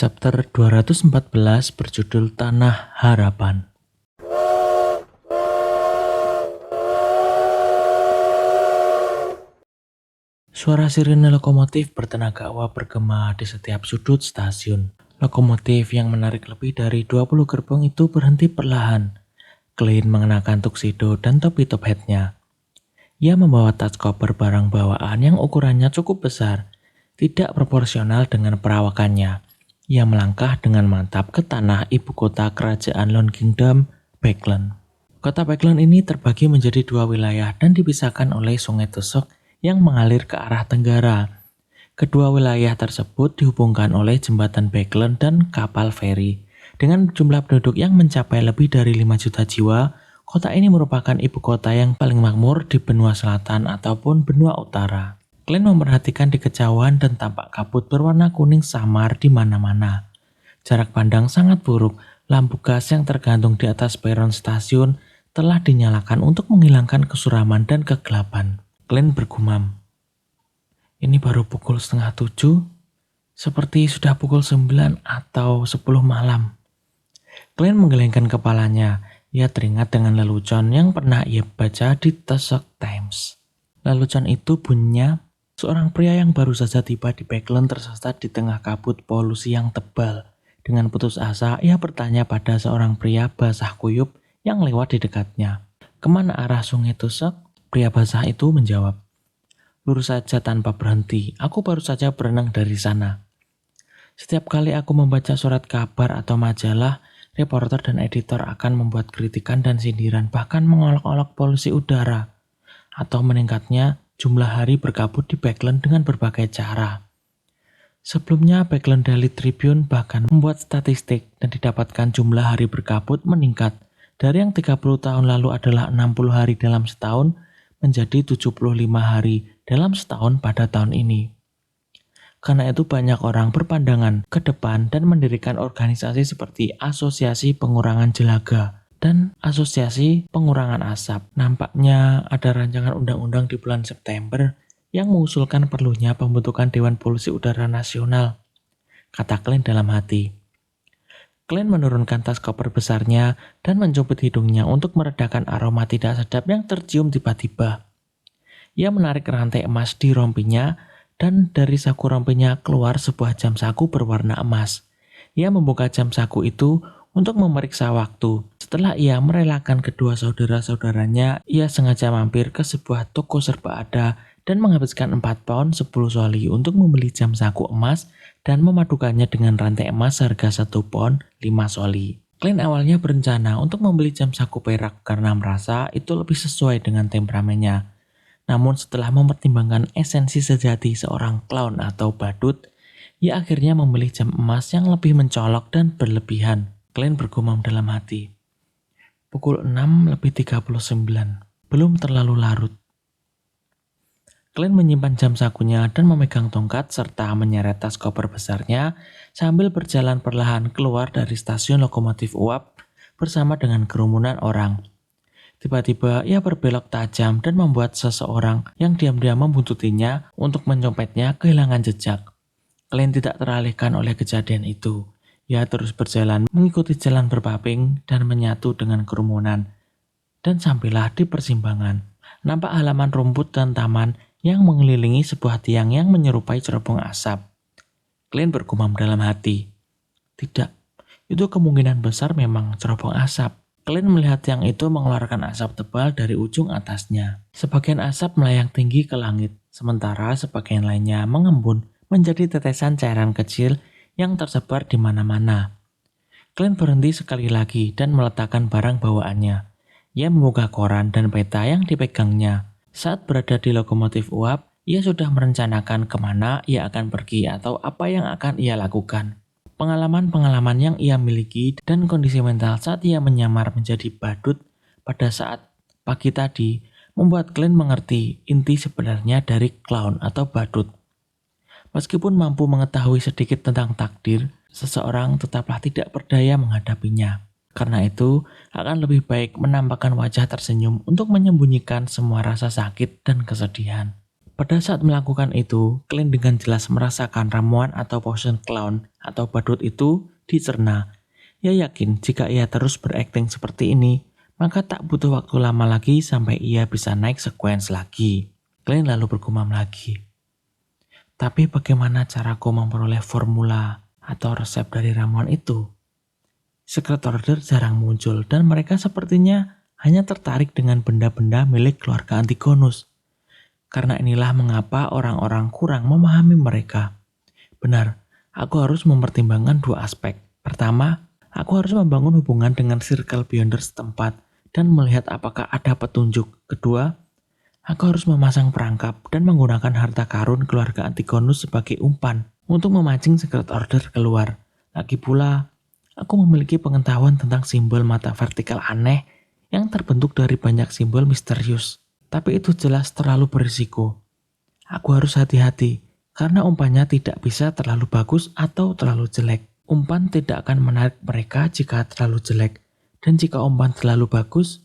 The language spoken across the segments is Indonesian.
Chapter 214 berjudul Tanah Harapan. Suara sirine lokomotif bertenaga uap bergema di setiap sudut stasiun. Lokomotif yang menarik lebih dari 20 gerbong itu berhenti perlahan. Klein mengenakan tuxedo dan topi top hat-nya. Ia membawa tas koper barang bawaan yang ukurannya cukup besar, tidak proporsional dengan perawakannya. Ia melangkah dengan mantap ke tanah ibu kota kerajaan Lone Kingdom, Backland. Kota Backland ini terbagi menjadi dua wilayah dan dipisahkan oleh Sungai Tusok yang mengalir ke arah tenggara. Kedua wilayah tersebut dihubungkan oleh jembatan Backland dan kapal feri. Dengan jumlah penduduk yang mencapai lebih dari 5 juta jiwa, kota ini merupakan ibu kota yang paling makmur di benua selatan ataupun benua utara. Klein memperhatikan di kejauhan dan tampak kabut berwarna kuning samar di mana-mana. Jarak pandang sangat buruk, lampu gas yang tergantung di atas peron stasiun telah dinyalakan untuk menghilangkan kesuraman dan kegelapan. Klein bergumam, "Ini baru pukul 6:30, seperti sudah pukul 9 atau 10 malam." Klein menggelengkan kepalanya. Ia teringat dengan lelucon yang pernah ia baca di Tusok Times. Lelucon itu bunyinya, seorang pria yang baru saja tiba di Backland tersesat di tengah kabut polusi yang tebal. Dengan putus asa, ia bertanya pada seorang pria basah kuyup yang lewat di dekatnya. "Kemana arah Sungai Tusok?" Pria basah itu menjawab, "Lurus saja tanpa berhenti. Aku baru saja berenang dari sana." Setiap kali aku membaca surat kabar atau majalah, reporter dan editor akan membuat kritikan dan sindiran, bahkan mengolok-olok polusi udara, atau meningkatnya jumlah hari berkabut di Backland dengan berbagai cara. Sebelumnya, Backland Daily Tribune bahkan membuat statistik dan didapatkan jumlah hari berkabut meningkat dari yang 30 tahun lalu adalah 60 hari dalam setahun menjadi 75 hari dalam setahun pada tahun ini. Karena itu banyak orang berpandangan ke depan dan mendirikan organisasi seperti Asosiasi Pengurangan Jelaga dan Asosiasi Pengurangan Asap. Nampaknya ada rancangan undang-undang di bulan September yang mengusulkan perlunya pembentukan Dewan Polusi Udara Nasional, kata Klein dalam hati. Klein menurunkan tas koper besarnya dan mencubit hidungnya untuk meredakan aroma tidak sedap yang tercium tiba-tiba. Ia menarik rantai emas di rompinya dan dari saku rompinya keluar sebuah jam saku berwarna emas. Ia membuka jam saku itu untuk memeriksa waktu. Setelah ia merelakan kedua saudara-saudaranya, ia sengaja mampir ke sebuah toko serba ada dan menghabiskan 4 pound 10 soli untuk membeli jam saku emas dan memadukannya dengan rantai emas harga 1 pound 5 soli. Klein awalnya berencana untuk membeli jam saku perak karena merasa itu lebih sesuai dengan temperamennya. Namun setelah mempertimbangkan esensi sejati seorang clown atau badut, ia akhirnya memilih jam emas yang lebih mencolok dan berlebihan. Klein bergumam dalam hati. Pukul 6:39, belum terlalu larut. Klein menyimpan jam sakunya dan memegang tongkat serta menyeret tas koper besarnya sambil berjalan perlahan keluar dari stasiun lokomotif uap bersama dengan kerumunan orang. Tiba-tiba ia berbelok tajam dan membuat seseorang yang diam-diam membuntutinya untuk mencopetnya kehilangan jejak. Klein tidak teralihkan oleh kejadian itu. Ia terus berjalan mengikuti jalan berpaping dan menyatu dengan kerumunan. Dan sampailah di persimpangan. Nampak halaman rumput dan taman yang mengelilingi sebuah tiang yang menyerupai cerobong asap. Klein bergumam dalam hati. Tidak, itu kemungkinan besar memang cerobong asap. Klein melihat tiang itu mengeluarkan asap tebal dari ujung atasnya. Sebagian asap melayang tinggi ke langit, sementara sebagian lainnya mengembun menjadi tetesan cairan kecil yang tersebar di mana-mana. Klein berhenti sekali lagi dan meletakkan barang bawaannya. Ia membuka koran dan peta yang dipegangnya. Saat berada di lokomotif uap, ia sudah merencanakan kemana ia akan pergi atau apa yang akan ia lakukan. Pengalaman-pengalaman yang ia miliki dan kondisi mental saat ia menyamar menjadi badut pada saat pagi tadi membuat Klein mengerti inti sebenarnya dari clown atau badut. Meskipun mampu mengetahui sedikit tentang takdir, seseorang tetaplah tidak berdaya menghadapinya. Karena itu, akan lebih baik menampakkan wajah tersenyum untuk menyembunyikan semua rasa sakit dan kesedihan. Pada saat melakukan itu, Clint dengan jelas merasakan ramuan atau potion clown atau badut itu dicerna. Ia yakin jika ia terus berakting seperti ini, maka tak butuh waktu lama lagi sampai ia bisa naik sequence lagi. Clint lalu bergumam lagi. Tapi bagaimana caraku memperoleh formula atau resep dari ramuan itu? Secret Order jarang muncul dan mereka sepertinya hanya tertarik dengan benda-benda milik keluarga Antigonus. Karena inilah mengapa orang-orang kurang memahami mereka. Benar, aku harus mempertimbangkan dua aspek. Pertama, aku harus membangun hubungan dengan Circle Beyonder setempat dan melihat apakah ada petunjuk. Kedua, aku harus memasang perangkap dan menggunakan harta karun keluarga Antigonus sebagai umpan untuk memancing Secret Order keluar. Lagi pula, aku memiliki pengetahuan tentang simbol mata vertikal aneh yang terbentuk dari banyak simbol misterius. Tapi itu jelas terlalu berisiko. Aku harus hati-hati, karena umpannya tidak bisa terlalu bagus atau terlalu jelek. Umpan tidak akan menarik mereka jika terlalu jelek. Dan jika umpan terlalu bagus,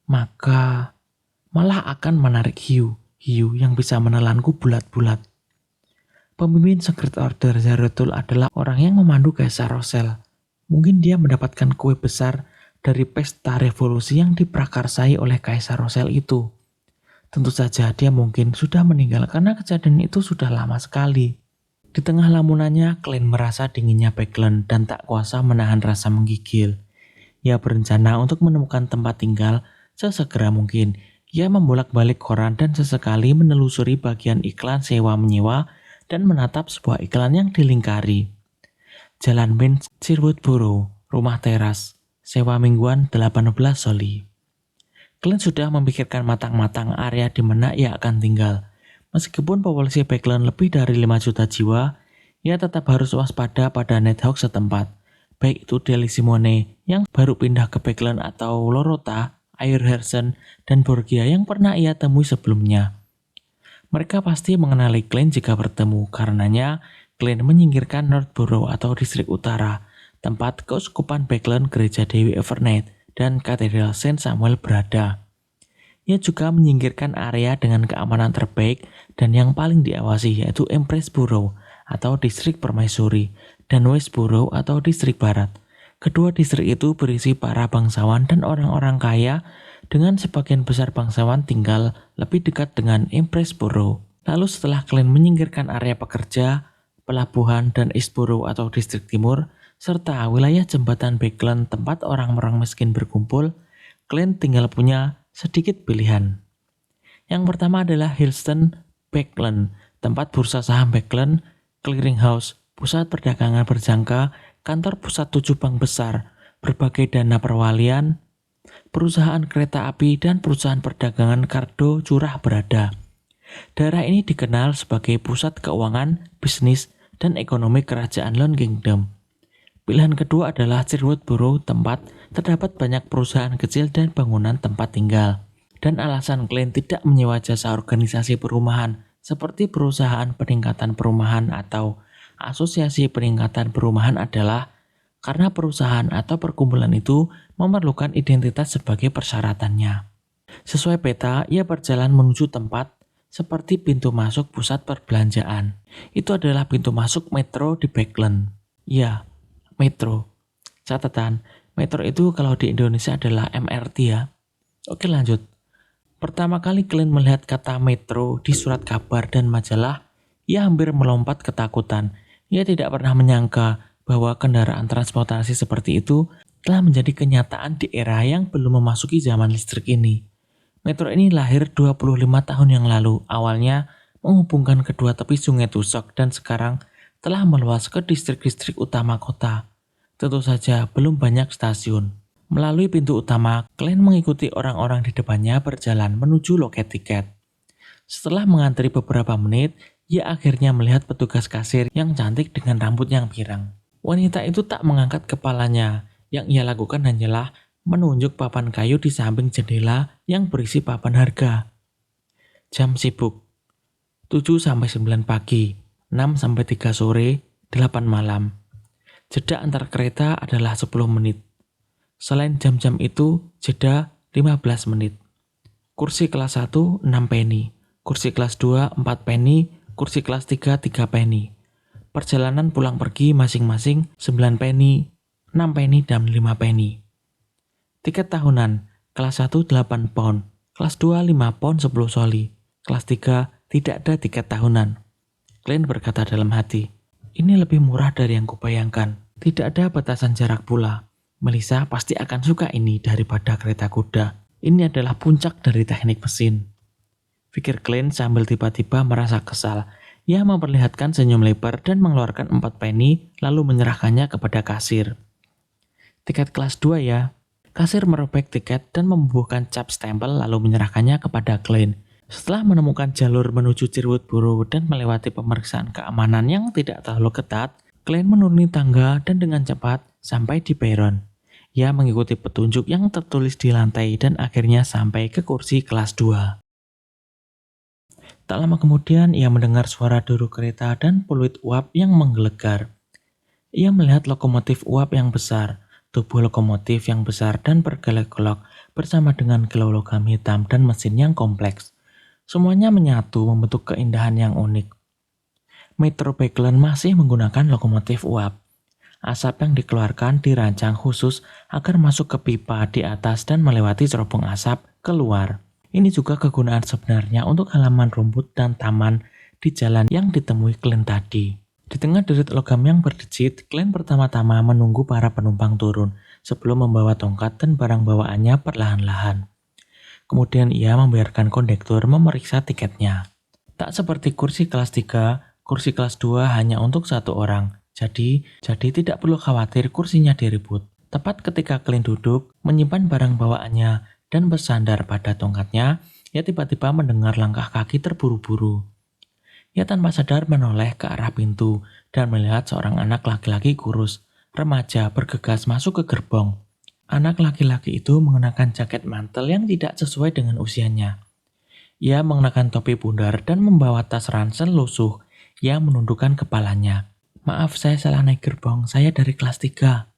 maka malah akan menarik hiu yang bisa menelanku bulat-bulat. Pemimpin Secret Order Zeratul adalah orang yang memandu Kaisar Rosel. Mungkin dia mendapatkan kue besar dari pesta revolusi yang diprakarsai oleh Kaisar Rosel itu. Tentu saja dia mungkin sudah meninggal karena kejadian itu sudah lama sekali. Di tengah lamunannya, Clint merasa dinginnya Backlund dan tak kuasa menahan rasa menggigil. Ia berencana untuk menemukan tempat tinggal sesegera mungkin. Ia membolak-balik koran dan sesekali menelusuri bagian iklan sewa-menyewa dan menatap sebuah iklan yang dilingkari. Jalan Main Sherwood Borough, rumah teras, sewa mingguan 18 soli. Clint sudah memikirkan matang-matang area di mana ia akan tinggal. Meskipun populasi Backlund lebih dari 5 juta jiwa, ia tetap harus waspada pada Nighthawk setempat. Baik itu Deli Simone yang baru pindah ke Backlund atau Lorota, Ayerhersen, dan Borgia yang pernah ia temui sebelumnya. Mereka pasti mengenali Clint jika bertemu, karenanya Clint menyingkirkan Northborough atau distrik utara, tempat keuskupan Backlund Gereja Dewi Evernight dan Katedral Saint Samuel berada. Ia juga menyingkirkan area dengan keamanan terbaik dan yang paling diawasi yaitu Empressborough atau distrik permaisuri dan Westborough atau distrik barat. Kedua distrik itu berisi para bangsawan dan orang-orang kaya dengan sebagian besar bangsawan tinggal lebih dekat dengan Empressborough. Lalu setelah Clint menyingkirkan area pekerja, pelabuhan dan Eastborough atau distrik timur, serta wilayah jembatan Backlund tempat orang-orang miskin berkumpul, Clint tinggal punya sedikit pilihan. Yang pertama adalah Hillston Backlund, tempat bursa saham Backlund, clearinghouse, pusat perdagangan berjangka, kantor pusat 7 bank besar, berbagai dana perwalian, perusahaan kereta api, dan perusahaan perdagangan kargo curah berada. Daerah ini dikenal sebagai pusat keuangan, bisnis, dan ekonomi kerajaan Lone Kingdom. Pilihan kedua adalah Sherwood Borough, tempat terdapat banyak perusahaan kecil dan bangunan tempat tinggal. Dan alasan Clint tidak menyewa jasa organisasi perumahan seperti perusahaan peningkatan perumahan atau asosiasi peningkatan perumahan adalah karena perusahaan atau perkumpulan itu memerlukan identitas sebagai persyaratannya. Sesuai peta, ia berjalan menuju tempat seperti pintu masuk pusat perbelanjaan. Itu adalah pintu masuk metro di Backlund. Ya, metro. Catatan, metro itu kalau di Indonesia adalah MRT ya. Oke lanjut. Pertama kali Clint melihat kata metro di surat kabar dan majalah, ia hampir melompat ketakutan. Ia tidak pernah menyangka bahwa kendaraan transportasi seperti itu telah menjadi kenyataan di era yang belum memasuki zaman listrik ini. Metro ini lahir 25 tahun yang lalu, awalnya menghubungkan kedua tepi sungai Tusok dan sekarang telah meluas ke distrik-distrik utama kota. Tentu saja belum banyak stasiun. Melalui pintu utama, Clint mengikuti orang-orang di depannya berjalan menuju loket tiket. Setelah mengantri beberapa menit, ia akhirnya melihat petugas kasir yang cantik dengan rambut yang pirang. Wanita itu tak mengangkat kepalanya. Yang ia lakukan hanyalah menunjuk papan kayu di samping jendela yang berisi papan harga. Jam sibuk. 7-9 pagi, 6-3 sore, 8 malam. Jeda antar kereta adalah 10 menit. Selain jam-jam itu, jeda 15 menit. Kursi kelas 1, 6 penny. Kursi kelas 2 4 penny, kursi kelas 3 3 penny. Perjalanan pulang pergi masing-masing 9 penny, 6 penny, dan 5 penny. Tiket tahunan, kelas 1 8 pound, kelas 2 5 pound 10 soli, kelas 3 tidak ada tiket tahunan. Glenn berkata dalam hati, ini lebih murah dari yang kubayangkan. Tidak ada batasan jarak pula. Melissa pasti akan suka ini daripada kereta kuda. Ini adalah puncak dari teknik mesin. Pikir Glenn sambil tiba-tiba merasa kesal. Ia memperlihatkan senyum lebar dan mengeluarkan 4 penny lalu menyerahkannya kepada kasir. Tiket kelas 2 ya. Kasir merobek tiket dan membubuhkan cap stempel lalu menyerahkannya kepada Glenn. Setelah menemukan jalur menuju Cirwood Borough dan melewati pemeriksaan keamanan yang tidak terlalu ketat, Glenn menuruni tangga dan dengan cepat sampai di peron. Ia mengikuti petunjuk yang tertulis di lantai dan akhirnya sampai ke kursi kelas 2. Tak lama kemudian ia mendengar suara deru kereta dan peluit uap yang menggelegar. Ia melihat lokomotif uap yang besar, tubuh lokomotif yang besar dan bergelok-gelok bersama dengan kilau logam hitam dan mesin yang kompleks. Semuanya menyatu membentuk keindahan yang unik. Metro Backlund masih menggunakan lokomotif uap. Asap yang dikeluarkan dirancang khusus agar masuk ke pipa di atas dan melewati cerobong asap keluar. Ini juga kegunaan sebenarnya untuk halaman rumput dan taman di jalan yang ditemui Glenn tadi. Di tengah derit logam yang berdecit, Glenn pertama-tama menunggu para penumpang turun sebelum membawa tongkat dan barang bawaannya perlahan-lahan. Kemudian ia membiarkan kondektur memeriksa tiketnya. Tak seperti kursi kelas 3, kursi kelas 2 hanya untuk satu orang. Jadi tidak perlu khawatir kursinya direbut. Tepat ketika Glenn duduk, menyimpan barang bawaannya, dan bersandar pada tongkatnya, ia tiba-tiba mendengar langkah kaki terburu-buru. Ia tanpa sadar menoleh ke arah pintu dan melihat seorang anak laki-laki kurus, remaja bergegas masuk ke gerbong. Anak laki-laki itu mengenakan jaket mantel yang tidak sesuai dengan usianya. Ia mengenakan topi bundar dan membawa tas ransel lusuh. Ia menundukkan kepalanya. Maaf, saya salah naik gerbong, saya dari kelas 3.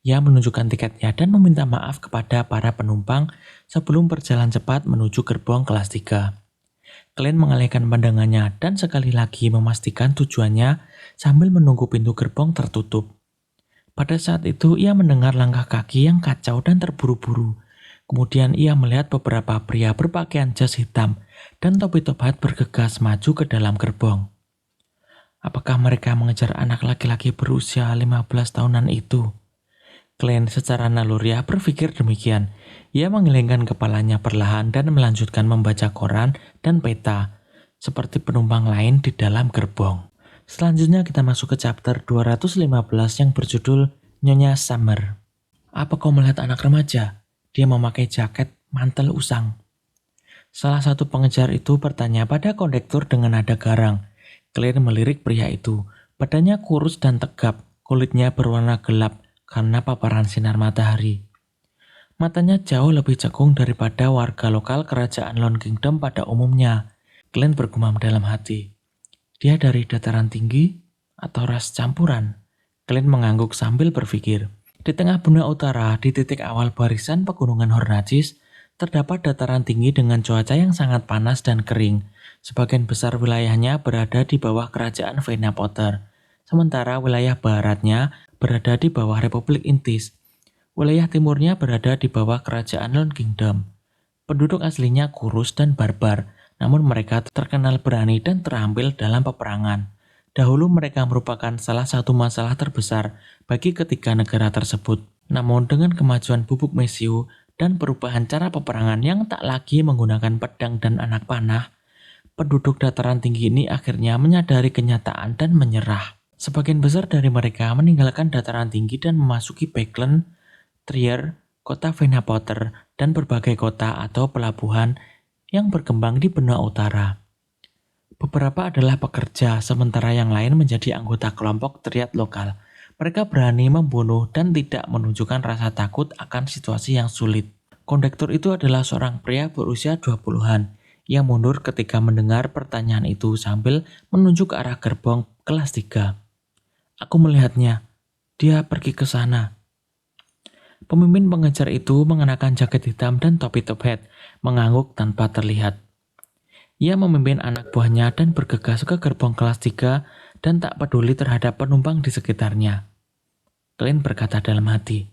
Ia menunjukkan tiketnya dan meminta maaf kepada para penumpang sebelum berjalan cepat menuju gerbong kelas 3. Glenn mengalihkan pandangannya dan sekali lagi memastikan tujuannya sambil menunggu pintu gerbong tertutup. Pada saat itu ia mendengar langkah kaki yang kacau dan terburu-buru. Kemudian ia melihat beberapa pria berpakaian jas hitam dan topi top hat bergegas maju ke dalam gerbong. Apakah mereka mengejar anak laki-laki berusia 15 tahunan itu? Glenn secara naluriah berpikir demikian. Ia menggelengkan kepalanya perlahan dan melanjutkan membaca koran dan peta, seperti penumpang lain di dalam gerbong. Selanjutnya kita masuk ke chapter 215 yang berjudul Nyonya Summer. Apa kau melihat anak remaja? Dia memakai jaket mantel usang. Salah satu pengejar itu bertanya pada kondektur dengan nada garang. Glenn melirik pria itu. Badannya kurus dan tegap, kulitnya berwarna gelap karena paparan sinar matahari. Matanya jauh lebih cekung daripada warga lokal kerajaan Lone Kingdom pada umumnya. Glenn bergumam dalam hati. Dia dari dataran tinggi atau ras campuran? Glenn mengangguk sambil berpikir. Di tengah benua utara, di titik awal barisan pegunungan Hornachis, terdapat dataran tinggi dengan cuaca yang sangat panas dan kering. Sebagian besar wilayahnya berada di bawah kerajaan Vena Potter. Sementara wilayah baratnya berada di bawah Republik Intis. Wilayah timurnya berada di bawah kerajaan Lone Kingdom. Penduduk aslinya kurus dan barbar, namun mereka terkenal berani dan terampil dalam peperangan. Dahulu mereka merupakan salah satu masalah terbesar bagi ketiga negara tersebut. Namun dengan kemajuan bubuk mesiu dan perubahan cara peperangan yang tak lagi menggunakan pedang dan anak panah, penduduk dataran tinggi ini akhirnya menyadari kenyataan dan menyerah. Sebagian besar dari mereka meninggalkan dataran tinggi dan memasuki Backlund, Trier, kota Vena Potter, dan berbagai kota atau pelabuhan yang berkembang di benua utara. Beberapa adalah pekerja, sementara yang lain menjadi anggota kelompok triad lokal. Mereka berani membunuh dan tidak menunjukkan rasa takut akan situasi yang sulit. Kondektur itu adalah seorang pria berusia 20-an. Ia mundur ketika mendengar pertanyaan itu sambil menunjuk ke arah gerbong kelas 3. Aku melihatnya. Dia pergi ke sana. Pemimpin pengejar itu mengenakan jaket hitam dan topi top hat, mengangguk tanpa terlihat. Ia memimpin anak buahnya dan bergegas ke gerbong kelas 3 dan tak peduli terhadap penumpang di sekitarnya. Clint berkata dalam hati,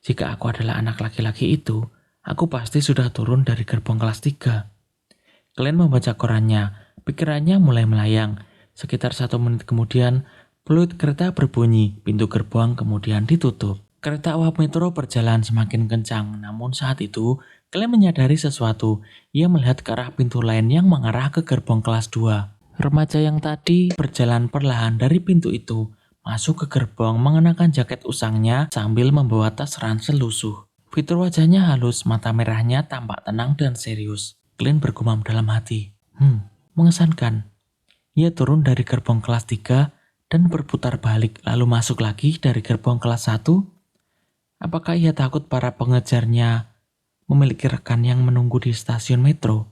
jika aku adalah anak laki-laki itu, aku pasti sudah turun dari gerbong kelas 3. Clint membaca korannya, pikirannya mulai melayang. Sekitar 1 menit kemudian, peluit kereta berbunyi, pintu gerbong kemudian ditutup. Kereta uap metro berjalan semakin kencang, namun saat itu, Clint menyadari sesuatu. Ia melihat ke arah pintu lain yang mengarah ke gerbong kelas 2. Remaja yang tadi berjalan perlahan dari pintu itu, masuk ke gerbong mengenakan jaket usangnya sambil membawa tas ransel lusuh. Fitur wajahnya halus, mata merahnya tampak tenang dan serius. Clint bergumam dalam hati. Mengesankan. Ia turun dari gerbong kelas 3 dan berputar balik lalu masuk lagi dari gerbong kelas 1. Apakah ia takut para pengejarnya memiliki rekan yang menunggu di stasiun metro?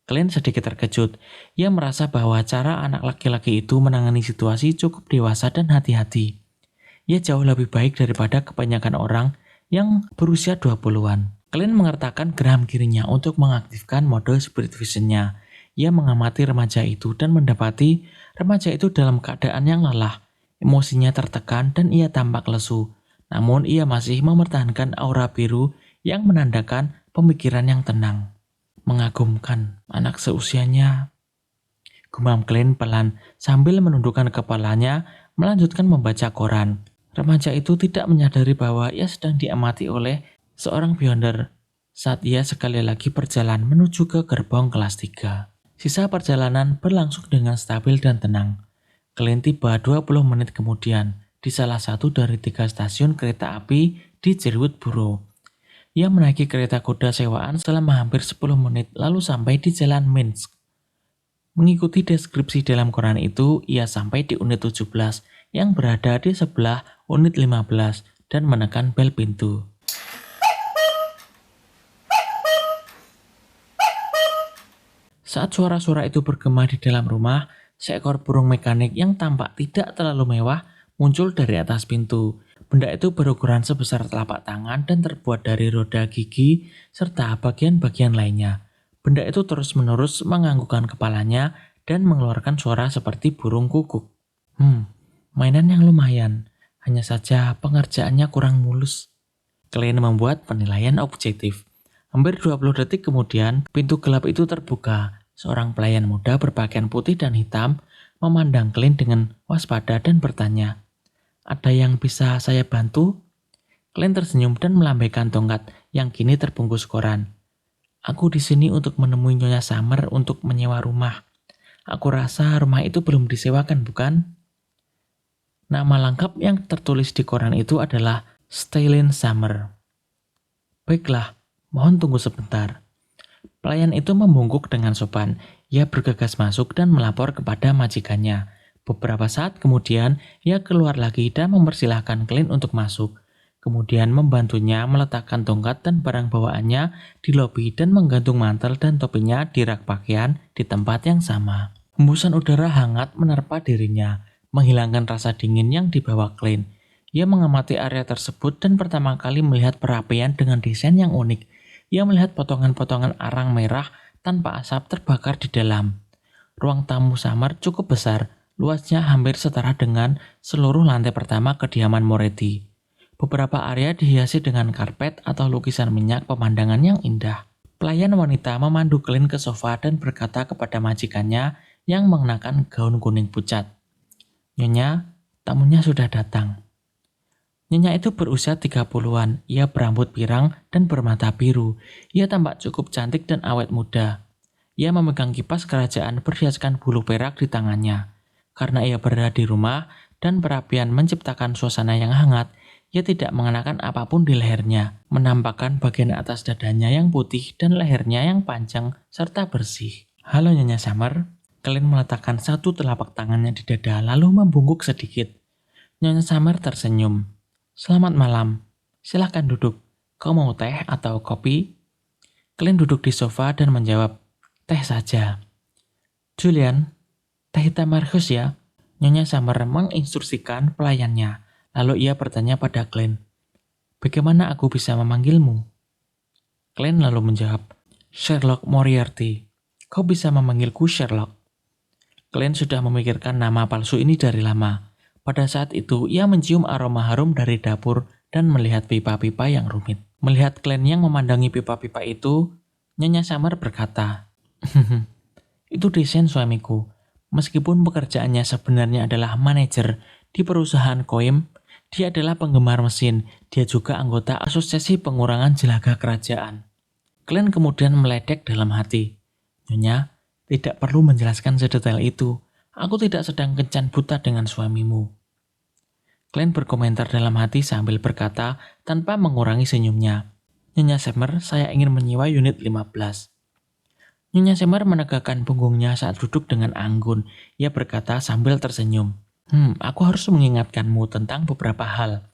Clint sedikit terkejut. Ia merasa bahwa cara anak laki-laki itu menangani situasi cukup dewasa dan hati-hati. Ia jauh lebih baik daripada kebanyakan orang yang berusia 20-an. Clint mengertakkan geram kirinya untuk mengaktifkan mode spirit vision-nya. Ia mengamati remaja itu dan mendapati remaja itu dalam keadaan yang lelah. Emosinya tertekan dan ia tampak lesu. Namun ia masih mempertahankan aura biru yang menandakan pemikiran yang tenang. Mengagumkan, anak seusianya. Gumam Clint pelan sambil menundukkan kepalanya melanjutkan membaca koran. Remaja itu tidak menyadari bahwa ia sedang diamati oleh seorang beyonder saat ia sekali lagi berjalan menuju ke gerbong kelas 3. Sisa perjalanan berlangsung dengan stabil dan tenang. Clint tiba 20 menit kemudian di salah satu dari 3 stasiun kereta api di Cherwood Borough. Ia menaiki kereta kuda sewaan selama hampir 10 menit lalu sampai di Jalan Minsk. Mengikuti deskripsi dalam koran itu, ia sampai di unit 17 yang berada di sebelah unit 15 dan menekan bel pintu. Saat suara-suara itu bergema di dalam rumah, seekor burung mekanik yang tampak tidak terlalu mewah muncul dari atas pintu. Benda itu berukuran sebesar telapak tangan dan terbuat dari roda gigi serta bagian-bagian lainnya. Benda itu terus-menerus menganggukkan kepalanya dan mengeluarkan suara seperti burung kukuk. Mainan yang lumayan, hanya saja pengerjaannya kurang mulus. Clint membuat penilaian objektif. Hampir 20 detik kemudian, pintu gelap itu terbuka. Seorang pelayan muda berpakaian putih dan hitam memandang Clint dengan waspada dan bertanya, "Ada yang bisa saya bantu?" Clint tersenyum dan melambaikan tongkat yang kini terbungkus koran. "Aku di sini untuk menemui Nyonya Summer untuk menyewa rumah. Aku rasa rumah itu belum disewakan, bukan?" Nama lengkap yang tertulis di koran itu adalah Stellin Summer. "Baiklah, mohon tunggu sebentar." Pelayan itu membungkuk dengan sopan. Ia bergegas masuk dan melapor kepada majikannya. Beberapa saat kemudian, ia keluar lagi dan mempersilahkan Clint untuk masuk. Kemudian membantunya meletakkan tongkat dan barang bawaannya di lobi dan menggantung mantel dan topinya di rak pakaian di tempat yang sama. Hembusan udara hangat menerpa dirinya, menghilangkan rasa dingin yang dibawa Clint. Ia mengamati area tersebut dan pertama kali melihat perapian dengan desain yang unik. Ia melihat potongan-potongan arang merah tanpa asap terbakar di dalam. Ruang tamu Summer cukup besar, luasnya hampir setara dengan seluruh lantai pertama kediaman Moretti. Beberapa area dihiasi dengan karpet atau lukisan minyak pemandangan yang indah. Pelayan wanita memandu Clint ke sofa dan berkata kepada majikannya yang mengenakan gaun kuning pucat, "Nyonya, tamunya sudah datang." Nyonya itu berusia 30-an, ia berambut pirang dan bermata biru. Ia tampak cukup cantik dan awet muda. Ia memegang kipas kerajaan berhiaskan bulu perak di tangannya. Karena ia berada di rumah dan perapian menciptakan suasana yang hangat, ia tidak mengenakan apapun di lehernya, menampakkan bagian atas dadanya yang putih dan lehernya yang panjang serta bersih. "Halo Nyonya Summer." Clint meletakkan satu telapak tangannya di dada lalu membungkuk sedikit. Nyonya Summer tersenyum. "Selamat malam. Silahkan duduk. Kau mau teh atau kopi?" Clint duduk di sofa dan menjawab, "Teh saja." "Julian, teh hitam Marcus ya?" Nyonya Summer menginstruksikan pelayannya. Lalu ia bertanya pada Clint, "Bagaimana aku bisa memanggilmu?" Clint lalu menjawab, "Sherlock Moriarty." Kau bisa memanggilku Sherlock. Glenn sudah memikirkan nama palsu ini dari lama. Pada saat itu, ia mencium aroma harum dari dapur dan melihat pipa-pipa yang rumit. Melihat Glenn yang memandangi pipa-pipa itu, Nyonya Summer berkata, "Itu desain suamiku. Meskipun pekerjaannya sebenarnya adalah manajer di perusahaan koim, dia adalah penggemar mesin. Dia juga anggota Asosiasi Pengurangan Jelaga Kerajaan." Glenn kemudian meledek dalam hati, "Nyonya, tidak perlu menjelaskan sedetail itu. Aku tidak sedang kencan buta dengan suamimu." Glenn berkomentar dalam hati sambil berkata tanpa mengurangi senyumnya, "Nyonya Summer, saya ingin menyewa unit 15. Nyonya Summer menegakkan punggungnya saat duduk dengan anggun. Ia berkata sambil tersenyum, Aku harus mengingatkanmu tentang beberapa hal.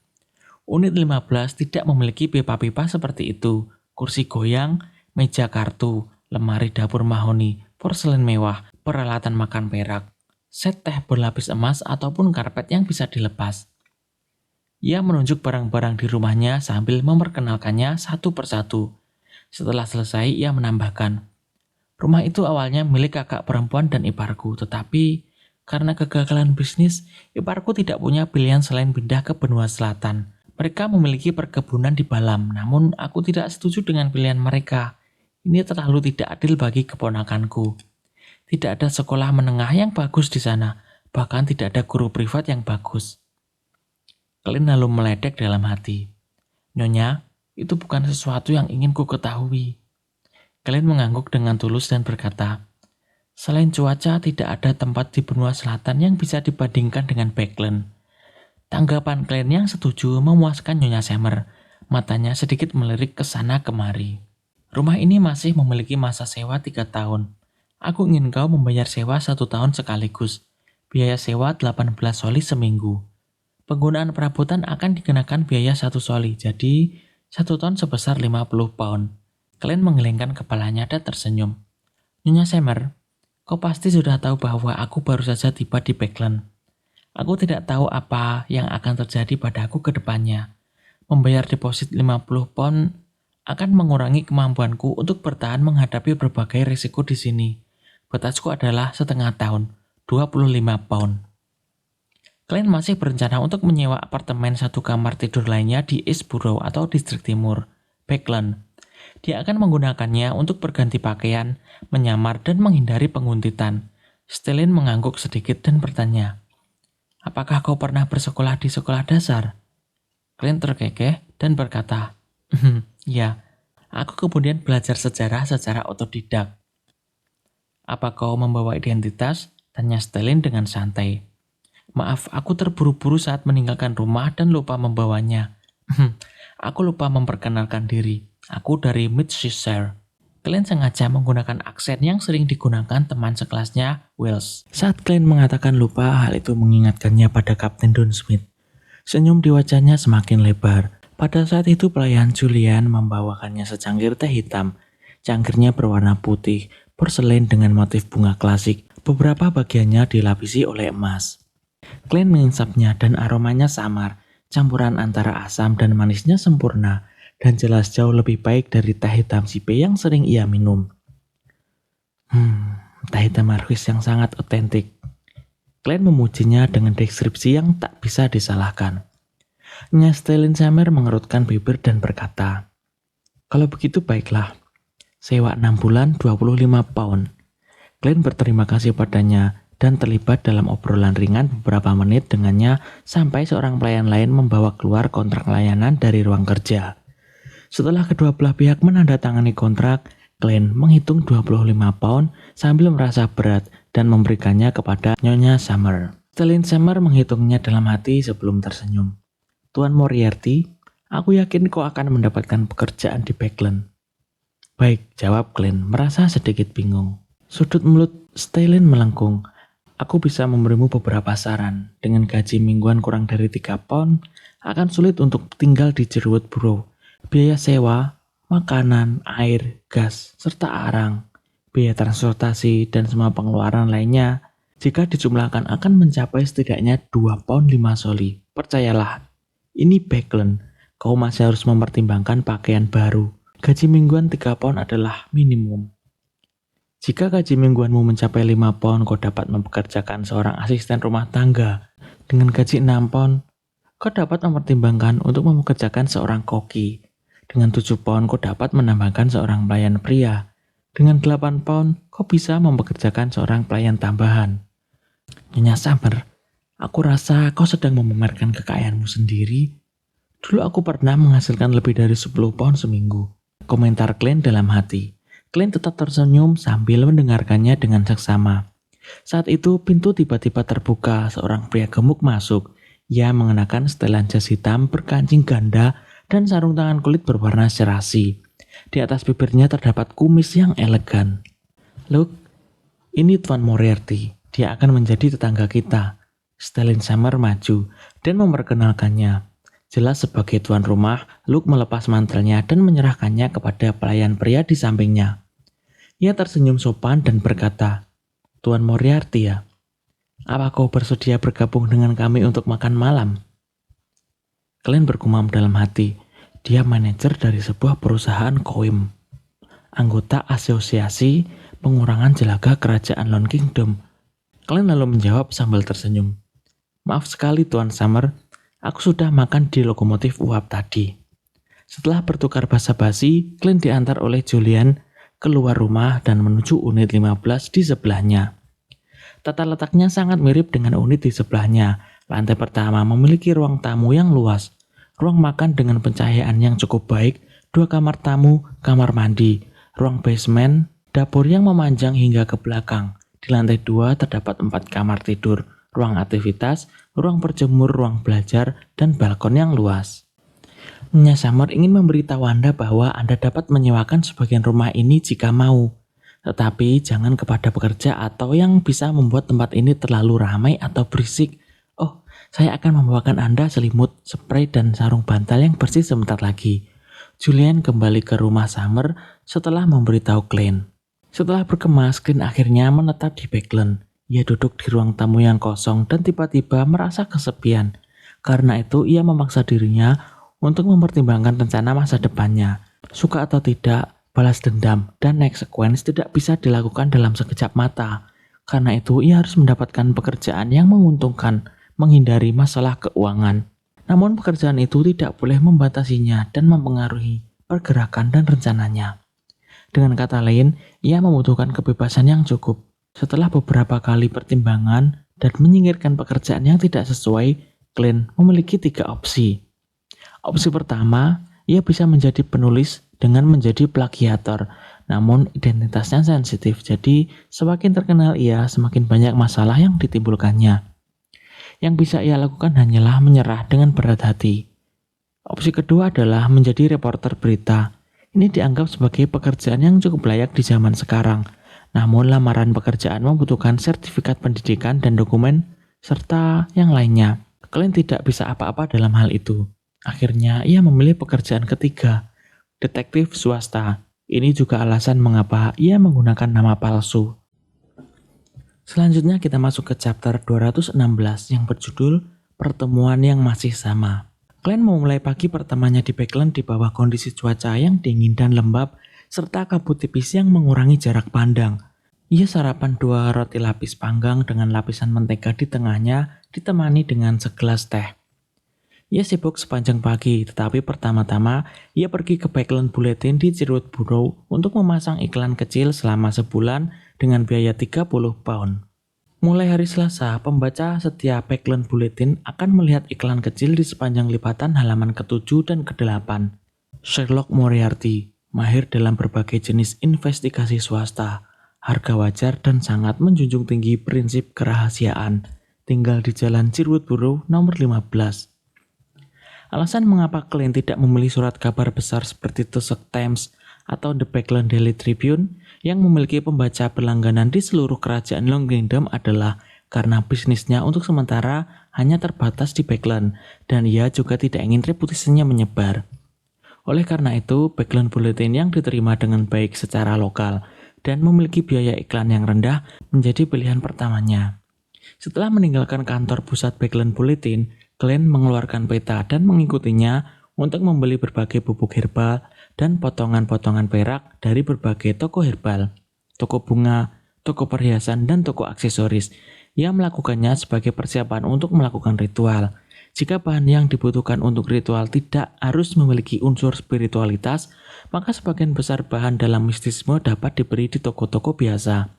Unit 15 tidak memiliki pipa-pipa seperti itu. Kursi goyang, meja kartu, lemari dapur mahoni, porselen mewah, peralatan makan perak, set teh berlapis emas ataupun karpet yang bisa dilepas." Ia menunjuk barang-barang di rumahnya sambil memperkenalkannya satu persatu. Setelah selesai, ia menambahkan, "Rumah itu awalnya milik kakak perempuan dan iparku, tetapi karena kegagalan bisnis, iparku tidak punya pilihan selain pindah ke benua selatan. Mereka memiliki perkebunan di Balam, namun aku tidak setuju dengan pilihan mereka. Ini terlalu tidak adil bagi keponakanku. Tidak ada sekolah menengah yang bagus di sana, bahkan tidak ada guru privat yang bagus." Glenn lalu meledek dalam hati, "Nyonya, itu bukan sesuatu yang ingin ku ketahui." Glenn mengangguk dengan tulus dan berkata, "Selain cuaca, tidak ada tempat di benua selatan yang bisa dibandingkan dengan Backland." Tanggapan Glenn yang setuju memuaskan Nyonya Summer. Matanya sedikit melirik ke sana kemari. "Rumah ini masih memiliki masa sewa 3 tahun. Aku ingin kau membayar sewa 1 tahun sekaligus. Biaya sewa 18 soli seminggu. Penggunaan perabotan akan dikenakan biaya 1 soli, jadi 1 ton sebesar 50 pound. Glenn menggelengkan kepalanya dan tersenyum. "Nyonya Summer, kau pasti sudah tahu bahwa aku baru saja tiba di Backland. Aku tidak tahu apa yang akan terjadi padaku ke depannya. Membayar deposit 50 pound akan mengurangi kemampuanku untuk bertahan menghadapi berbagai risiko di sini. Batasku adalah setengah tahun, 25 pound." Glenn masih berencana untuk menyewa apartemen 1 kamar tidur lainnya di East Borough atau distrik timur, Backland. Dia akan menggunakannya untuk berganti pakaian, menyamar, dan menghindari penguntitan. Stellin mengangguk sedikit dan bertanya, "Apakah kau pernah bersekolah di sekolah dasar?" Glenn terkekeh dan berkata, "Ya, aku kemudian belajar sejarah secara otodidak." "Apa kau membawa identitas?" tanya Stellin dengan santai. "Maaf, aku terburu-buru saat meninggalkan rumah dan lupa membawanya. Aku lupa memperkenalkan diri. Aku dari Midshire." Glenn sengaja menggunakan aksen yang sering digunakan teman sekelasnya, Wells. Saat Glenn mengatakan lupa, hal itu mengingatkannya pada Kapten Dunsmith. Senyum di wajahnya semakin lebar. Pada saat itu pelayan Julian membawakannya secangkir teh hitam. Cangkirnya berwarna putih, porselen dengan motif bunga klasik. Beberapa bagiannya dilapisi oleh emas. Glenn mengisapnya dan aromanya samar, campuran antara asam dan manisnya sempurna, dan jelas jauh lebih baik dari teh hitam sipe yang sering ia minum. Teh hitam Marquis yang sangat otentik. Glenn memujinya dengan deskripsi yang tak bisa disalahkan. Nyonya Stellin Summer mengerutkan bibir dan berkata, "Kalau begitu baiklah, sewa 6 bulan 25 pound. Glenn berterima kasih padanya dan terlibat dalam obrolan ringan beberapa menit dengannya sampai seorang pelayan lain membawa keluar kontrak layanan dari ruang kerja. Setelah kedua belah pihak menandatangani kontrak, Glenn menghitung 25 pound sambil merasa berat dan memberikannya kepada Nyonya Summer. Stellin Summer menghitungnya dalam hati sebelum tersenyum. "Tuan Moriarty, aku yakin kau akan mendapatkan pekerjaan di Backland." "Baik," jawab Glenn, merasa sedikit bingung. Sudut mulut Stellin melengkung. "Aku bisa memberimu beberapa saran. Dengan gaji mingguan kurang dari 3 pound, akan sulit untuk tinggal di Sherwood Borough. Biaya sewa, makanan, air, gas, serta arang, biaya transportasi, dan semua pengeluaran lainnya, jika dijumlahkan akan mencapai setidaknya 2 pound 5 soli. Percayalah, ini Backland. Kau masih harus mempertimbangkan pakaian baru. Gaji mingguan 3 pound adalah minimum." Jika gaji mingguanmu mencapai 5 pound, kau dapat mempekerjakan seorang asisten rumah tangga. Dengan gaji 6 pound, kau dapat mempertimbangkan untuk mempekerjakan seorang koki. Dengan 7 pound, kau dapat menambahkan seorang pelayan pria. Dengan 8 pound, kau bisa mempekerjakan seorang pelayan tambahan. Nyonya Summer, aku rasa kau sedang memamerkan kekayaanmu sendiri. Dulu aku pernah menghasilkan lebih dari 10 pound seminggu. Komentar Glenn dalam hati. Glenn tetap tersenyum sambil mendengarkannya dengan seksama. Saat itu pintu tiba-tiba terbuka, seorang pria gemuk masuk. Ia mengenakan setelan jas hitam berkancing ganda dan sarung tangan kulit berwarna serasi. Di atas bibirnya terdapat kumis yang elegan. Look, ini Tuan Moriarty. Dia akan menjadi tetangga kita. Stellan Summer maju dan memperkenalkannya. Jelas sebagai tuan rumah, Luke melepas mantelnya dan menyerahkannya kepada pelayan pria di sampingnya. Ia tersenyum sopan dan berkata, Tuan Moriarty ya, apa kau bersedia bergabung dengan kami untuk makan malam? Glenn bergumam dalam hati, dia manajer dari sebuah perusahaan koim. Anggota asosiasi pengurangan jelaga kerajaan Lone Kingdom. Glenn lalu menjawab sambil tersenyum. Maaf sekali Tuan Summer, aku sudah makan di lokomotif uap tadi. Setelah bertukar basa-basi, Glenn diantar oleh Julian keluar rumah dan menuju unit 15 di sebelahnya. Tata letaknya sangat mirip dengan unit di sebelahnya. Lantai pertama memiliki ruang tamu yang luas, ruang makan dengan pencahayaan yang cukup baik, 2 kamar tamu, kamar mandi, ruang basement, dapur yang memanjang hingga ke belakang. Di lantai 2 terdapat 4 kamar tidur, ruang aktivitas, ruang berjemur, ruang belajar, dan balkon yang luas. Nyonya Summer ingin memberitahu Anda bahwa Anda dapat menyewakan sebagian rumah ini jika mau. Tetapi jangan kepada pekerja atau yang bisa membuat tempat ini terlalu ramai atau berisik. Oh, saya akan membawakan Anda selimut, spray, dan sarung bantal yang bersih sebentar lagi. Julian kembali ke rumah Summer setelah memberitahu Glenn. Setelah berkemas, Glenn akhirnya menetap di Backland. Ia duduk di ruang tamu yang kosong dan tiba-tiba merasa kesepian. Karena itu, ia memaksa dirinya untuk mempertimbangkan rencana masa depannya. Suka atau tidak, balas dendam dan next sequence tidak bisa dilakukan dalam sekejap mata. Karena itu, ia harus mendapatkan pekerjaan yang menguntungkan, menghindari masalah keuangan. Namun pekerjaan itu tidak boleh membatasinya dan mempengaruhi pergerakan dan rencananya. Dengan kata lain, ia membutuhkan kebebasan yang cukup. Setelah beberapa kali pertimbangan dan menyingkirkan pekerjaan yang tidak sesuai, Glenn memiliki 3 opsi. Opsi pertama, ia bisa menjadi penulis dengan menjadi plagiator, namun identitasnya sensitif, jadi semakin terkenal ia, semakin banyak masalah yang ditimbulkannya. Yang bisa ia lakukan hanyalah menyerah dengan berat hati. Opsi kedua adalah menjadi reporter berita. Ini dianggap sebagai pekerjaan yang cukup layak di zaman sekarang. Namun lamaran pekerjaan membutuhkan sertifikat pendidikan dan dokumen, serta yang lainnya. Glenn tidak bisa apa-apa dalam hal itu. Akhirnya ia memilih pekerjaan ketiga, detektif swasta. Ini juga alasan mengapa ia menggunakan nama palsu. Selanjutnya kita masuk ke chapter 216 yang berjudul Pertemuan yang Masih Sama. Glenn memulai pagi pertamanya di Backland di bawah kondisi cuaca yang dingin dan lembab, serta kabut tipis yang mengurangi jarak pandang. Ia sarapan 2 roti lapis panggang dengan lapisan mentega di tengahnya, ditemani dengan segelas teh. Ia sibuk sepanjang pagi, tetapi pertama-tama ia pergi ke Backland Bulletin di Sherwood Bureau untuk memasang iklan kecil selama sebulan dengan biaya 30 pound. Mulai hari Selasa, pembaca setia Backland Bulletin akan melihat iklan kecil di sepanjang lipatan halaman ke-7 dan ke-8. Sherlock Moriarty, mahir dalam berbagai jenis investigasi swasta, harga wajar dan sangat menjunjung tinggi prinsip kerahasiaan, tinggal di Jalan Sherwood Bureau nomor 15. Alasan mengapa Glenn tidak memilih surat kabar besar seperti Tusuk Times atau The Backland Daily Tribune yang memiliki pembaca berlangganan di seluruh kerajaan Lone Kingdom adalah karena bisnisnya untuk sementara hanya terbatas di Backland dan ia juga tidak ingin reputasinya menyebar. Oleh karena itu, Backland Bulletin yang diterima dengan baik secara lokal dan memiliki biaya iklan yang rendah menjadi pilihan pertamanya. Setelah meninggalkan kantor pusat Backland Bulletin, Glenn mengeluarkan peta dan mengikutinya untuk membeli berbagai bubuk herbal dan potongan-potongan perak dari berbagai toko herbal. toko bunga, toko perhiasan, dan toko aksesoris. Ia melakukannya sebagai persiapan untuk melakukan ritual. Jika bahan yang dibutuhkan untuk ritual tidak harus memiliki unsur spiritualitas, maka sebagian besar bahan dalam mistisme dapat diberi di toko-toko biasa.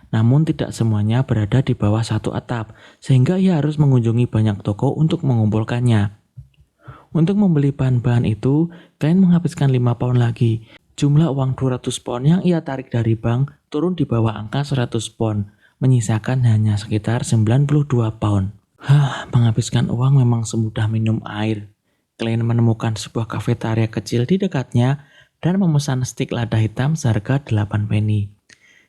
Namun tidak semuanya berada di bawah satu atap, sehingga ia harus mengunjungi banyak toko untuk mengumpulkannya. Untuk membeli bahan-bahan itu, klien menghabiskan 5 pound lagi. Jumlah uang 200 pound yang ia tarik dari bank turun di bawah angka 100 pound, menyisakan hanya sekitar 92 pound. Menghabiskan uang memang semudah minum air. Klien menemukan sebuah kafetaria kecil di dekatnya dan memesan stik lada hitam seharga 8 penny.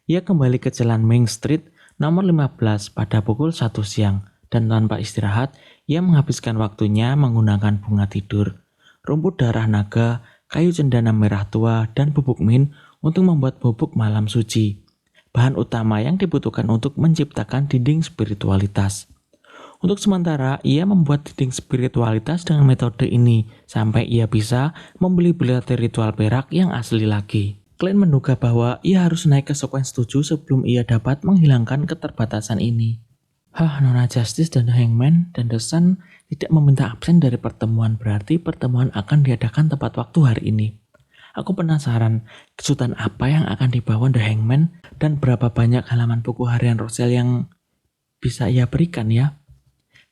Ia kembali ke jalan Main Street nomor 15 pada pukul 1 siang, dan tanpa istirahat, ia menghabiskan waktunya menggunakan bunga tidur, rumput darah naga, kayu cendana merah tua, dan bubuk mint untuk membuat bubuk malam suci. Bahan utama yang dibutuhkan untuk menciptakan dinding spiritualitas. Untuk sementara, ia membuat dinding spiritualitas dengan metode ini, sampai ia bisa membeli belati ritual perak yang asli lagi. Klien menduga bahwa ia harus naik ke sequence 7 sebelum ia dapat menghilangkan keterbatasan ini. Nona Justice dan The Hangman dan The Sun tidak meminta absen dari pertemuan, berarti pertemuan akan diadakan tepat waktu hari ini. Aku penasaran kejutan apa yang akan dibawa The Hangman dan berapa banyak halaman buku harian Roselle yang bisa ia berikan ya.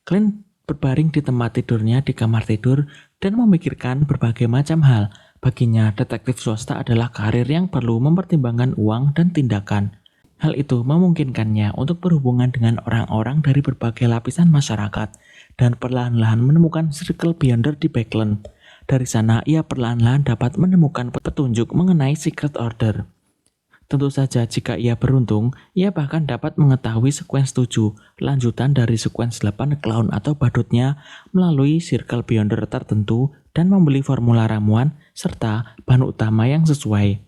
Klien berbaring di tempat tidurnya di kamar tidur dan memikirkan berbagai macam hal. Baginya, detektif swasta adalah karir yang perlu mempertimbangkan uang dan tindakan. Hal itu memungkinkannya untuk berhubungan dengan orang-orang dari berbagai lapisan masyarakat dan perlahan-lahan menemukan circle beyonder di Backland. Dari sana, ia perlahan-lahan dapat menemukan petunjuk mengenai Secret Order. Tentu saja jika ia beruntung, ia bahkan dapat mengetahui sequence 7, lanjutan dari sequence 8 clown atau badutnya melalui circle beyonder tertentu dan membeli formula ramuan serta bahan utama yang sesuai.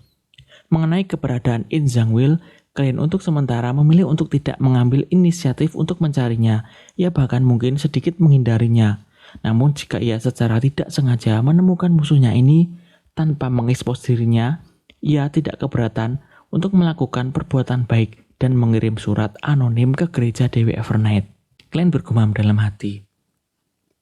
Mengenai keberadaan In Zhangwil, klien untuk sementara memilih untuk tidak mengambil inisiatif untuk mencarinya. Ia bahkan mungkin sedikit menghindarinya. Namun jika ia secara tidak sengaja menemukan musuhnya ini tanpa mengekspos dirinya, ia tidak keberatan untuk melakukan perbuatan baik dan mengirim surat anonim ke gereja Dewi Evernight. Klien bergumam dalam hati.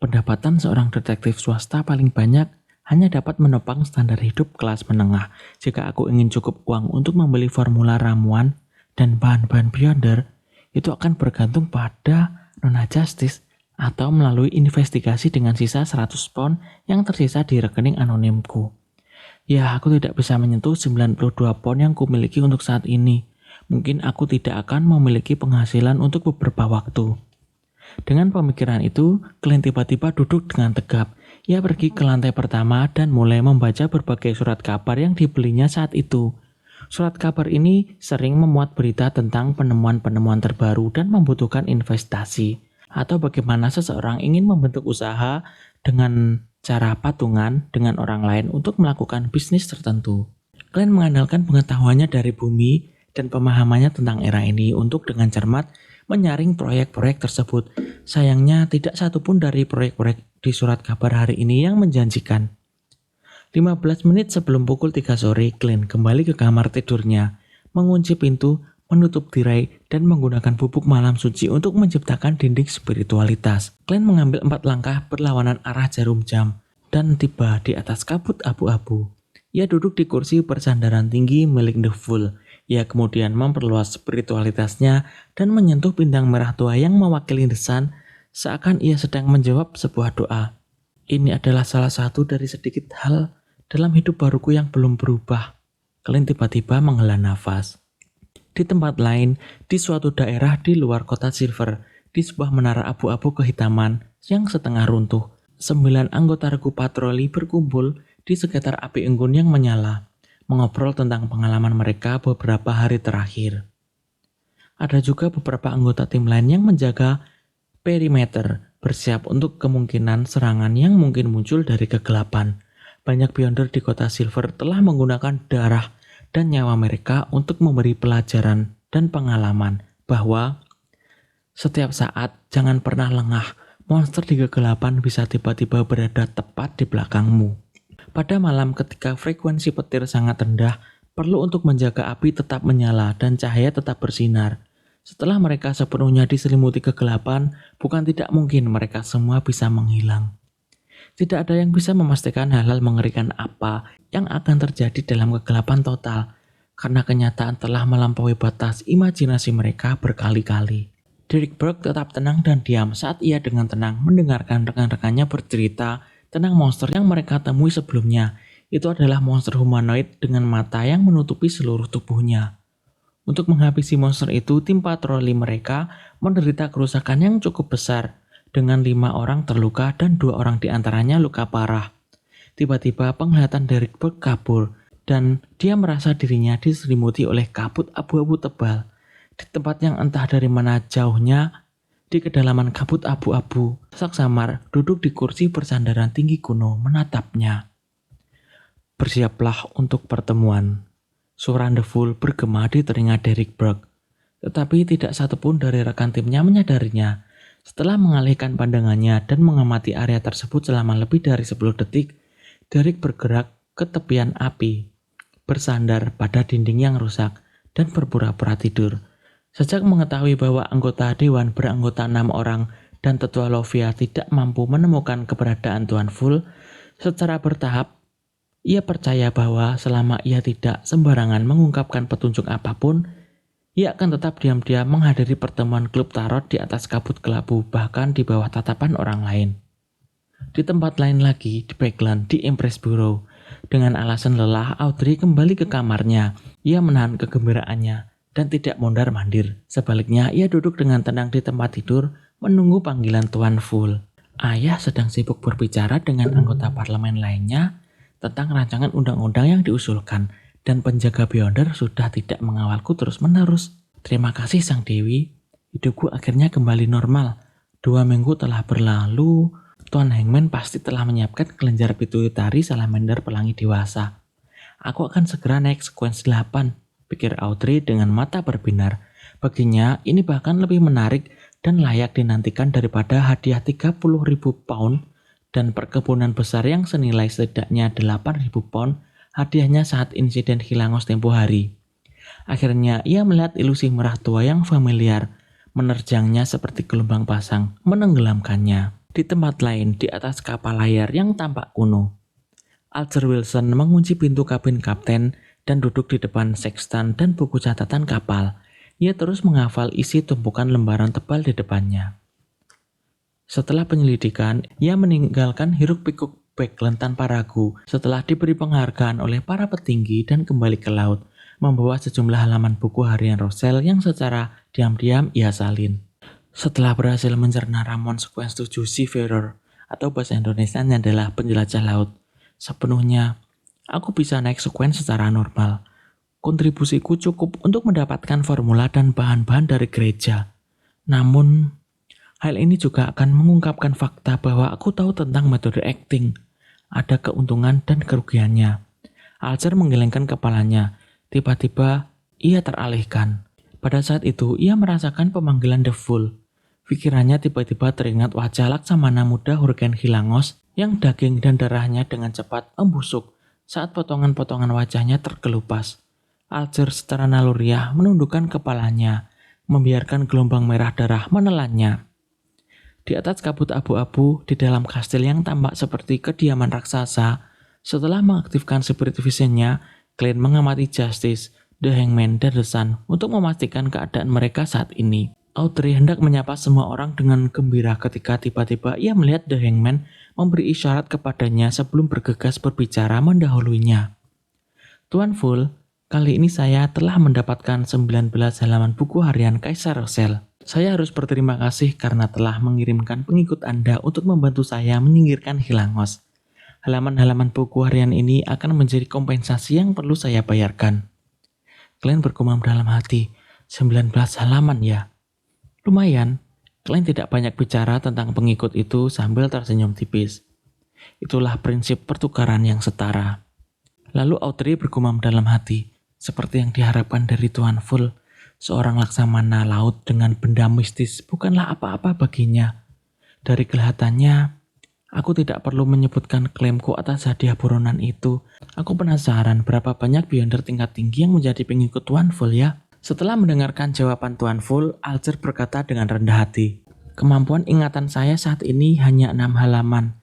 Pendapatan seorang detektif swasta paling banyak hanya dapat menopang standar hidup kelas menengah. Jika aku ingin cukup uang untuk membeli formula ramuan dan bahan-bahan beyonder, itu akan bergantung pada Nona Justice atau melalui investigasi dengan sisa 100 pound yang tersisa di rekening anonimku. Ya, aku tidak bisa menyentuh 92 pound yang kumiliki untuk saat ini. Mungkin aku tidak akan memiliki penghasilan untuk beberapa waktu. Dengan pemikiran itu, klien tiba-tiba duduk dengan tegap. Ia pergi ke lantai pertama dan mulai membaca berbagai surat kabar yang dibelinya saat itu. Surat kabar ini sering memuat berita tentang penemuan-penemuan terbaru dan membutuhkan investasi, atau bagaimana seseorang ingin membentuk usaha dengan cara patungan dengan orang lain untuk melakukan bisnis tertentu. Klien mengandalkan pengetahuannya dari bumi dan pemahamannya tentang era ini untuk dengan cermat menyaring proyek-proyek tersebut. Sayangnya tidak satupun dari proyek-proyek di surat kabar hari ini yang menjanjikan. 15 menit sebelum pukul 3 sore, klien kembali ke kamar tidurnya, mengunci pintu, menutup tirai, dan menggunakan bubuk malam suci untuk menciptakan dinding spiritualitas. Klien mengambil 4 langkah berlawanan arah jarum jam dan tiba di atas kabut abu-abu. Ia duduk di kursi bersandaran tinggi milik The Fool. Ia kemudian memperluas spiritualitasnya dan menyentuh bintang merah tua yang mewakili The Sun, seakan ia sedang menjawab sebuah doa. Ini adalah salah satu dari sedikit hal dalam hidup baruku yang belum berubah. Klien tiba-tiba menghela nafas. Di tempat lain, di suatu daerah di luar kota Silver, di sebuah menara abu-abu kehitaman yang setengah runtuh, 9 anggota regu patroli berkumpul di sekitar api unggun yang menyala, mengobrol tentang pengalaman mereka beberapa hari terakhir. Ada juga beberapa anggota tim lain yang menjaga perimeter, bersiap untuk kemungkinan serangan yang mungkin muncul dari kegelapan. Banyak beyonder di kota Silver telah menggunakan darah dan nyawa mereka untuk memberi pelajaran dan pengalaman bahwa setiap saat jangan pernah lengah, monster di kegelapan bisa tiba-tiba berada tepat di belakangmu. Pada malam ketika frekuensi petir sangat rendah, perlu untuk menjaga api tetap menyala dan cahaya tetap bersinar. Setelah mereka sepenuhnya diselimuti kegelapan, bukan tidak mungkin mereka semua bisa menghilang. Tidak ada yang bisa memastikan hal-hal mengerikan apa yang akan terjadi dalam kegelapan total, karena kenyataan telah melampaui batas imajinasi mereka berkali-kali. Derek Burke tetap tenang dan diam saat ia dengan tenang mendengarkan rekan-rekannya bercerita tentang monster yang mereka temui sebelumnya. Itu adalah monster humanoid dengan mata yang menutupi seluruh tubuhnya. Untuk menghabisi monster itu, tim patroli mereka menderita kerusakan yang cukup besar, dengan 5 orang terluka dan 2 orang diantaranya luka parah. Tiba-tiba penglihatan Derek Burke kabur, dan dia merasa dirinya diselimuti oleh kabut abu-abu tebal. Di tempat yang entah dari mana jauhnya, di kedalaman kabut abu-abu, sosok samar duduk di kursi bersandaran tinggi kuno menatapnya. Bersiaplah untuk pertemuan. Suara The Fool bergema di telinga Derek Burke. Tetapi tidak satupun dari rekan timnya menyadarinya. Setelah mengalihkan pandangannya dan mengamati area tersebut selama lebih dari 10 detik, Derek bergerak ke tepian api, bersandar pada dinding yang rusak, dan berpura-pura tidur. Sejak mengetahui bahwa anggota dewan beranggota 6 orang dan tetua Lovia tidak mampu menemukan keberadaan Tuan Fool, secara bertahap, ia percaya bahwa selama ia tidak sembarangan mengungkapkan petunjuk apapun, ia akan tetap diam-diam menghadiri pertemuan klub tarot di atas kabut kelabu, bahkan di bawah tatapan orang lain. Di tempat lain lagi, di Backland, di Empress Bureau, dengan alasan lelah, Audrey kembali ke kamarnya. Ia menahan kegembiraannya dan tidak mondar-mandir. Sebaliknya, ia duduk dengan tenang di tempat tidur, menunggu panggilan Tuan Fool. Ayah sedang sibuk berbicara dengan anggota parlemen lainnya tentang rancangan undang-undang yang diusulkan, dan penjaga Beyonder sudah tidak mengawalku terus-menerus. Terima kasih Sang Dewi, hidupku akhirnya kembali normal. 2 minggu telah berlalu, Tuan Hangman pasti telah menyiapkan kelenjar pituitari salamander pelangi dewasa. Aku akan segera naik sekuens 8, pikir Audrey dengan mata berbinar. Baginya, ini bahkan lebih menarik dan layak dinantikan daripada hadiah 30.000 pound dan perkebunan besar yang senilai setidaknya 8.000 pound hadiahnya saat insiden Hilangos tempo hari. Akhirnya ia melihat ilusi merah tua yang familiar, menerjangnya seperti gelombang pasang, menenggelamkannya. Di tempat lain, di atas kapal layar yang tampak kuno, Alger Wilson mengunci pintu kabin kapten dan duduk di depan sekstan dan buku catatan kapal. Ia terus menghafal isi tumpukan lembaran tebal di depannya. Setelah penyelidikan, ia meninggalkan hiruk-pikuk Backland tanpa ragu setelah diberi penghargaan oleh para petinggi dan kembali ke laut, membawa sejumlah halaman buku harian Rosel yang secara diam-diam ia salin. Setelah berhasil mencerna Ramon Sequence 7 Seafarer, atau bahasa Indonesianya adalah penjelajah laut, sepenuhnya aku bisa naik sequence secara normal. Kontribusiku cukup untuk mendapatkan formula dan bahan-bahan dari gereja. Namun, hal ini juga akan mengungkapkan fakta bahwa aku tahu tentang metode acting. Ada keuntungan dan kerugiannya. Alger menggelengkan kepalanya. Tiba-tiba, ia teralihkan. Pada saat itu, ia merasakan pemanggilan The Fool. Pikirannya tiba-tiba teringat wajah Laksamana muda Hurricane Hilangos yang daging dan darahnya dengan cepat membusuk saat potongan-potongan wajahnya terkelupas. Alger secara naluriah menundukkan kepalanya, membiarkan gelombang merah darah menelannya. Di atas kabut abu-abu di dalam kastil yang tampak seperti kediaman raksasa, setelah mengaktifkan spirit vision-nya, Glenn mengamati Justice, The Hangman, dan The Sun untuk memastikan keadaan mereka saat ini. Audrey hendak menyapa semua orang dengan gembira ketika tiba-tiba ia melihat The Hangman memberi isyarat kepadanya sebelum bergegas berbicara mendahuluinya. Tuan Fool, kali ini saya telah mendapatkan 19 halaman buku harian Kaisar Rosel. Saya harus berterima kasih karena telah mengirimkan pengikut Anda untuk membantu saya menyingkirkan Hilangos. Halaman-halaman buku harian ini akan menjadi kompensasi yang perlu saya bayarkan. Glenn bergumam dalam hati, 19 halaman ya. Lumayan, Glenn tidak banyak bicara tentang pengikut itu sambil tersenyum tipis. Itulah prinsip pertukaran yang setara. Lalu Audrey bergumam dalam hati, seperti yang diharapkan dari Tuan Fool, seorang laksamana laut dengan benda mistis bukanlah apa-apa baginya. Dari kelihatannya, Aku tidak perlu menyebutkan klaimku atas hadiah buronan itu. Aku penasaran berapa banyak Beyonder tingkat tinggi yang menjadi pengikut Tuan Ful ya. Setelah mendengarkan jawaban Tuan Ful, Alger berkata dengan rendah hati, "Kemampuan ingatan saya saat ini hanya 6 halaman.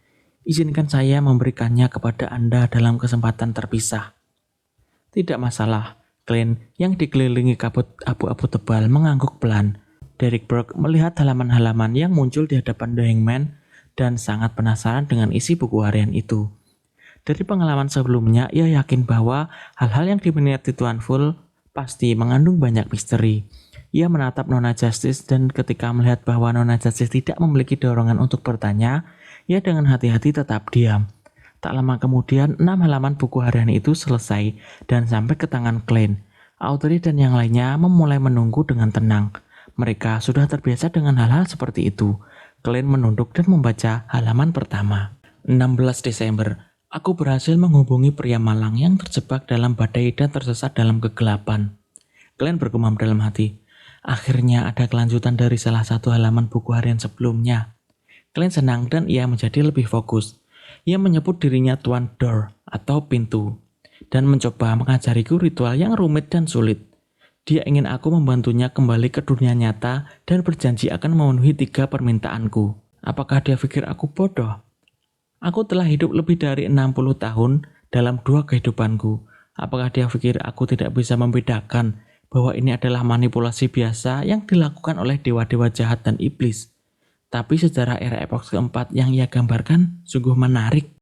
Izinkan saya memberikannya kepada Anda dalam kesempatan terpisah." "Tidak masalah." Klein yang dikelilingi kabut abu-abu tebal mengangguk pelan. Derek Burke melihat halaman-halaman yang muncul di hadapan The Hangman dan sangat penasaran dengan isi buku harian itu. Dari pengalaman sebelumnya, ia yakin bahwa hal-hal yang diminati Tuan Ful pasti mengandung banyak misteri. Ia menatap Nona Justice dan ketika melihat bahwa Nona Justice tidak memiliki dorongan untuk bertanya, ia dengan hati-hati tetap diam. Tak lama kemudian, 6 halaman buku harian itu selesai dan sampai ke tangan Klein. Audrey dan yang lainnya memulai menunggu dengan tenang. Mereka sudah terbiasa dengan hal-hal seperti itu. Klein menunduk dan membaca halaman pertama. 16 Desember. Aku berhasil menghubungi pria malang yang terjebak dalam badai dan tersesat dalam kegelapan. Klein bergumam dalam hati. Akhirnya ada kelanjutan dari salah satu halaman buku harian sebelumnya. Klein senang dan ia menjadi lebih fokus. Ia menyebut dirinya Tuan Door atau pintu dan mencoba mengajariku ritual yang rumit dan sulit. Dia ingin aku membantunya kembali ke dunia nyata dan berjanji akan memenuhi 3 permintaanku. Apakah dia pikir aku bodoh? Aku telah hidup lebih dari 60 tahun dalam 2 kehidupanku. Apakah dia pikir aku tidak bisa membedakan bahwa ini adalah manipulasi biasa yang dilakukan oleh dewa-dewa jahat dan iblis? Tapi sejarah era epoks keempat yang ia gambarkan sungguh menarik.